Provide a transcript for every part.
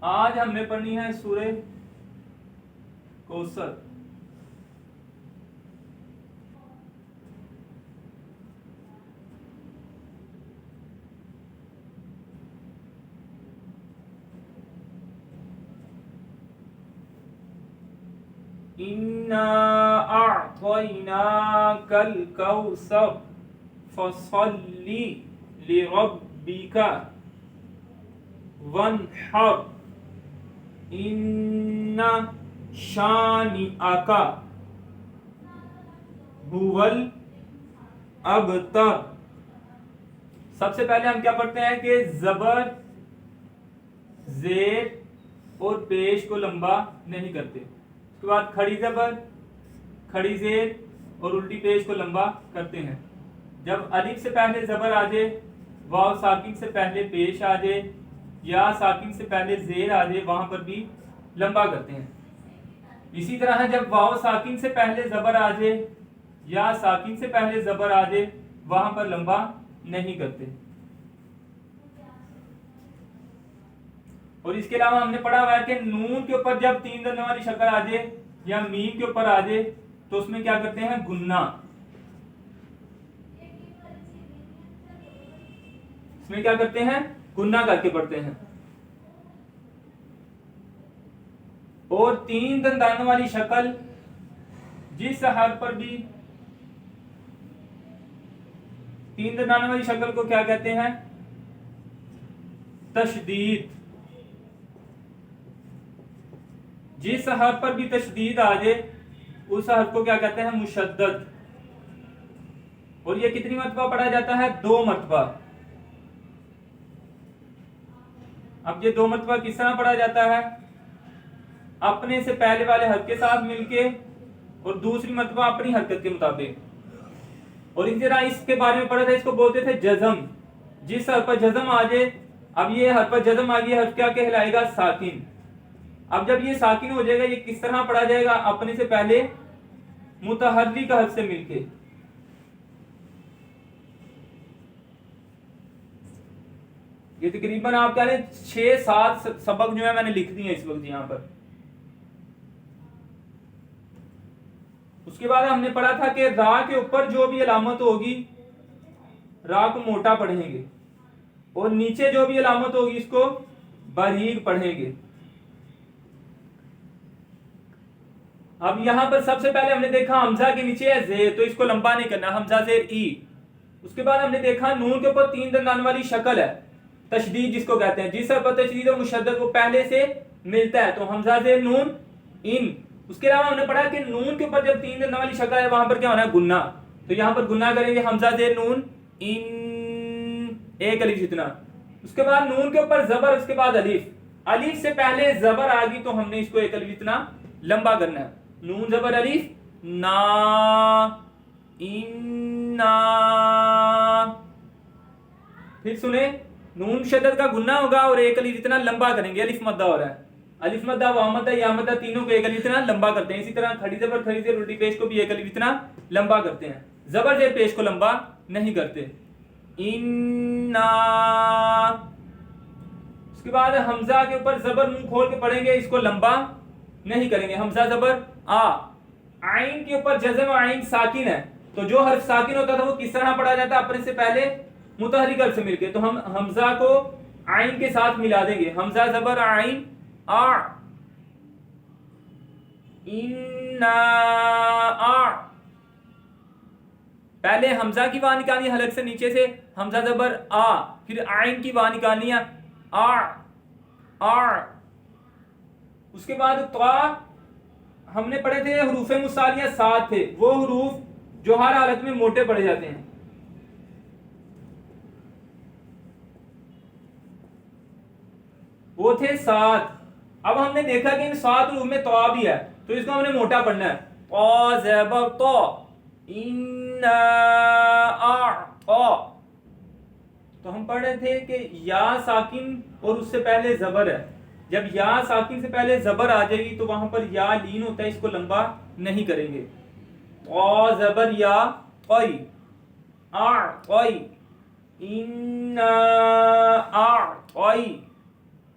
آج ہم نے پڑھنی ہے سورہ کوثر. اِنَّا أَعْطَيْنَاكَ الْكَوْثَرَ فَصَلِّ لِرَبِّكَ وَانْحَرْ إِنَّ شَانِئَكَ هُوَ الْأَبْتَرُ. سب سے پہلے ہم کیا پڑھتے ہیں کہ زبر زیر اور پیش کو لمبا نہیں کرتے. اس کے بعد کھڑی زبر کھڑی زیر اور الٹی پیش کو لمبا کرتے ہیں. جب الف سے پہلے زبر آ جائے، واو ساکن سے پہلے پیش آ جائے یا ساکن سے پہلے زیر آ جائے، وہاں پر بھی لمبا کرتے ہیں. اسی طرح جب واو ساکن سے پہلے زبر آ جائے یا ساکن سے پہلے زبر آ جائے، وہاں پر لمبا نہیں کرتے. اور اس کے علاوہ ہم نے پڑھا ہوا ہے کہ نون کے اوپر جب تین دندوں والی شکل آ جائے یا میم کے اوپر آ جائے تو اس میں کیا کرتے ہیں؟ گننا. اس میں کیا کرتے ہیں؟ گننا کر کے پڑھتے ہیں. اور تین دندانوں والی شکل جس حرف پر بھی تین دندانوں والی شکل کو کیا کہتے ہیں؟ تشدید. جس حرف پر بھی تشدید آ جائے اس حرف کو کیا کہتے ہیں؟ مشدد. اور یہ کتنی مرتبہ پڑھا جاتا ہے؟ 2 مرتبہ. اب یہ 2 مرتبہ کس طرح پڑھا جاتا ہے؟ اپنے سے پہلے والے حرف کے ساتھ مل کے اور دوسری مرتبہ اپنی حرکت کے مطابق. اور اس طرح اس کے بارے میں پڑھا تھا، اس کو بولتے تھے جزم. جس حرف پر جزم آ جائے، اب یہ حرف پر جزم آ گئی، حرف کیا کہلائے گا؟ ساکن. اب جب یہ ساکن ہو جائے گا، یہ کس طرح پڑھا جائے گا؟ اپنے سے پہلے متحرک حرف سے مل کے. یہ تقریباً آپ کہہ لیں 6-7 سبق جو ہے میں نے لکھ دی ہیں اس وقت یہاں پر. اس کے بعد ہم نے پڑھا تھا کہ را کے اوپر جو بھی علامت ہوگی را کو موٹا پڑھیں گے اور نیچے جو بھی علامت ہوگی اس کو باریک پڑھیں گے. اب یہاں پر سب سے پہلے ہم نے دیکھا حمزہ کے نیچے ہے زیر، تو اس کو لمبا نہیں کرنا، حمزہ زیر ای. اس کے بعد ہم نے دیکھا نون کے اوپر 3 دندان والی شکل ہے، تشدید جس کو کہتے ہیں. جس حرف پر تشدید اور مشدد وہ پہلے سے ملتا ہے، تو حمزہ زیر نون ان. اس کے علاوہ ہم نے پڑھا کہ نون کے اوپر جب 3 دندان والی شکل ہے وہاں پر کیا ہونا ہے؟ گننا. تو یہاں پر گننا کریں گے، حمزہ زیر نون ان، ایک الف جتنا. اس کے بعد نون کے اوپر زبر، اس کے بعد الف. الف سے پہلے زبر آ گئی تو ہم نے اس کو ایک الف جتنا لمبا کرنا ہے. نون زبر الف نا انا. پھر سنیں، نون شدت کا گننا ہوگا اور ایک الف اتنا لمبا کریں گے. الف مدہ ہو رہا ہے، الف مدہ واو مدہ یا مدہ تینوں کو ایک الف اتنا لمبا کرتے ہیں. اسی طرح کھڑی زبر کھڑی زیر الٹی پیش کو بھی ایک الف اتنا لمبا کرتے ہیں. زبر زیر پیش کو لمبا نہیں کرتے. انا. اس کے بعد حمزہ کے اوپر زبر منہ کھول کے پڑھیں گے، اس کو لمبا نہیں کریں گے. حمزہ زبر آ. عین کے اوپر جزم، عین ساکن ہے، تو جو حرف ساکن ہوتا تھا وہ کس طرح پڑھا جاتا ہے؟ اپنے سے پہلے متحرک حرف سے مل کے. تو ہم حمزہ کو عین کے ساتھ ملا دیں گے. حمزہ زبر عین آ. انا آ. پہلے حمزہ کی وا نکالنی ہے حلق سے نیچے سے، حمزہ زبر آ. پھر عین کی وا نکالنی ہے آ آ. اس کے بعد طا. ہم نے پڑھے تھے حروف مصالیہ 7 تھے، وہ حروف جو ہر حالت میں موٹے پڑھے جاتے ہیں. وہ تھے 7. اب ہم نے دیکھا کہ ان 7 حروف میں طا بھی ہے، تو اس کو ہم نے موٹا پڑھنا ہے. طا زبر طا. انا اعطا. تو ہم پڑھ رہے تھے کہ یا ساکن اور اس سے پہلے زبر ہے. جب یا ساکن سے پہلے زبر آ جائے گی تو وہاں پر یا لین ہوتا ہے، اس کو لمبا نہیں کریں گے. طا زبر یا قی. اعطی. انا اعطی.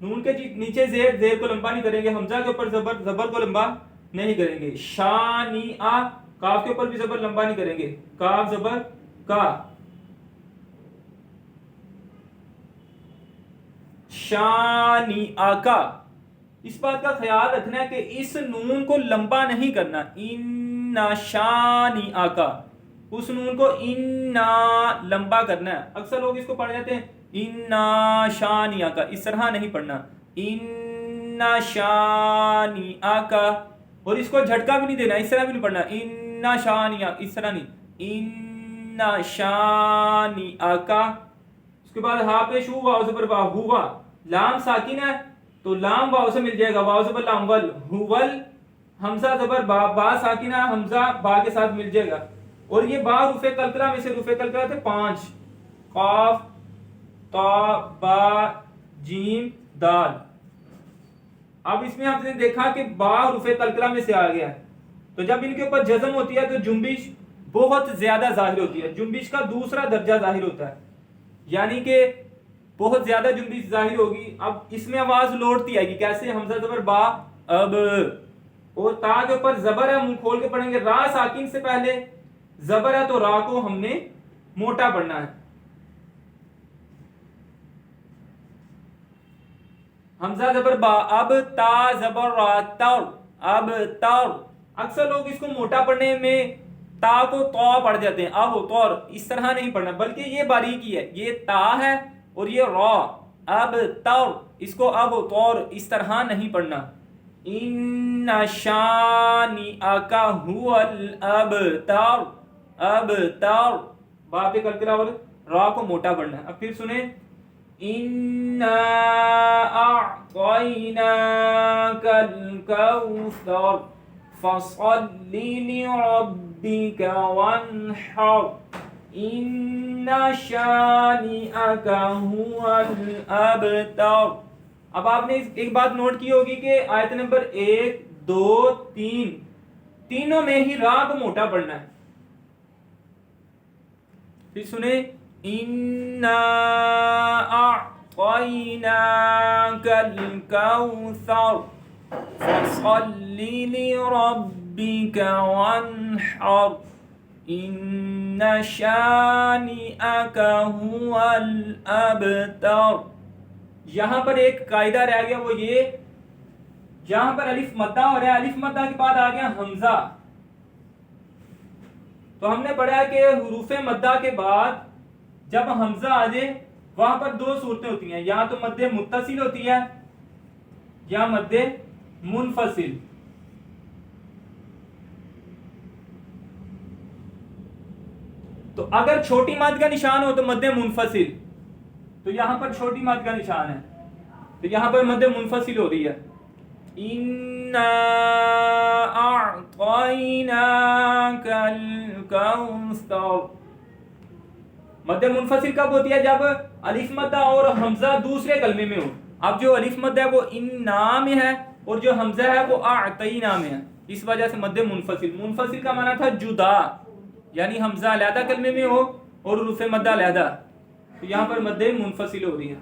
نون کے نیچے زیر، زیر کو لمبا نہیں کریں گے، حمزہ کے اوپر زبر، زبر کو لمبا نہیں کریں گے، شانی آ، کاف کے اوپر بھی زبر لمبا نہیں کریں گے، کاف زبر کا، شانی آکا. اس بات کا خیال رکھنا ہے کہ اس نون کو لمبا نہیں کرنا، اِنَّا شَانِئَکَ آکا، اس نون کو اِنَّا لمبا کرنا ہے. اکثر لوگ اس کو پڑھ جاتے ہیں اِنَّا شَانِئَکَ، اس طرح نہیں پڑھنا، اِنَّا شَانِئَکَ. اور اس کو جھٹکا بھی نہیں دینا، اس طرح بھی نہیں پڑھنا اِنَّا شَانِئَکَ، اس طرح نہیں، اِنَّا شَانِئَکَ. اس کے بعد ہا پیش ہوا، واو زبر با، ہوا، لام ساکن ہے تو لام واو سے مل جائے گا، واو زبر لام ول، ہول، حمزہ زبر با، با ساکن ہے، حمزہ با کے ساتھ مل جائے گا. اور یہ با حروف قلقلہ میں سے، حروف قلقلہ تھے 5، قاف، تا، با، جیم، دال. اب اس میں آپ نے دیکھا کہ با حروف قلقلہ میں سے آ گیا ہے، تو جب ان کے اوپر جزم ہوتی ہے تو جنبش بہت زیادہ ظاہر ہوتی ہے، جنبش کا دوسرا درجہ ظاہر ہوتا ہے، یعنی کہ بہت زیادہ جنبش ظاہر ہوگی. اب اس میں آواز لوٹتی آئے گی، کیسے؟ حمزہ زبر با، اب، اور تا کے اوپر زبر ہے، منہ کھول کے پڑھیں گے، را ساکن سے پہلے زبر ہے تو را کو ہم نے موٹا پڑھنا ہے. حمزہ زبر با، اب، تا زبر را، تر، اب، تر. اکثر لوگ اس کو موٹا پڑھنے میں تا کو تو پڑھ جاتے ہیں، اب، طور، اس طرح نہیں پڑھنا، بلکہ یہ باریکی ہے، یہ تا ہے اور یہ را، اب، تر، اس کو اب، طور، اس طرح نہیں پڑھنا. ان شانئک هو الابتر، اب، تر، با پہ قلقلہ اور را کو موٹا پڑھنا ہے. اب پھر سنیں، اِنَّا أَعْطَيْنَاكَ الْكَوْثَرَ فَصَلِّ لِرَبِّكَ وَانْحَرْ إِنَّ شَانِئَكَ هُوَ الْأَبْتَرُ. اب آپ نے ایک بات نوٹ کی ہوگی کہ آیت نمبر 1، 2، 3 تینوں میں ہی را کو موٹا پڑھنا ہے. پھر سنیں، اِنَّا أَعْطَيْنَاكَ الْكَوْثَرَ فَصَلِّ لِرَبِّكَ وَانْحَرْ إِنَّ شَانِئَكَ هُوَ الْأَبْتَرُ. یہاں پر ایک قاعدہ رہ گیا، وہ یہ، یہاں پر الف مدہ ہو رہا ہے، الف مدہ کے بعد آ گیا حمزہ. تو ہم نے پڑھا کہ حروف مدہ کے بعد جب حمزہ آ جائے وہاں پر 2 صورتیں ہوتی ہیں، یا تو مد متصل ہوتی ہے یا مد منفصل. تو اگر چھوٹی مد کا نشان ہو تو مد منفصل، تو یہاں پر چھوٹی مد کا نشان ہے تو یہاں پر مد منفصل ہو رہی ہے. اِنَّا أَعْطَيْنَاكَ الْكَوْثَرَ. مد منفصل کب ہوتی ہے؟ جب الف مدہ اور حمزہ دوسرے کلمے میں ہو. اب جو الف مدہ ہے وہ اِنَّا میں ہے اور جو حمزہ ہے وہ أَعْطَيْنَا میں ہے، اس وجہ سے مد منفصل. منفصل کا معنی تھا جدا، یعنی حمزہ علیحدہ کلمے میں ہو اور حروف مدہ علیحدہ، تو یہاں پر مد منفصل ہو رہی ہے.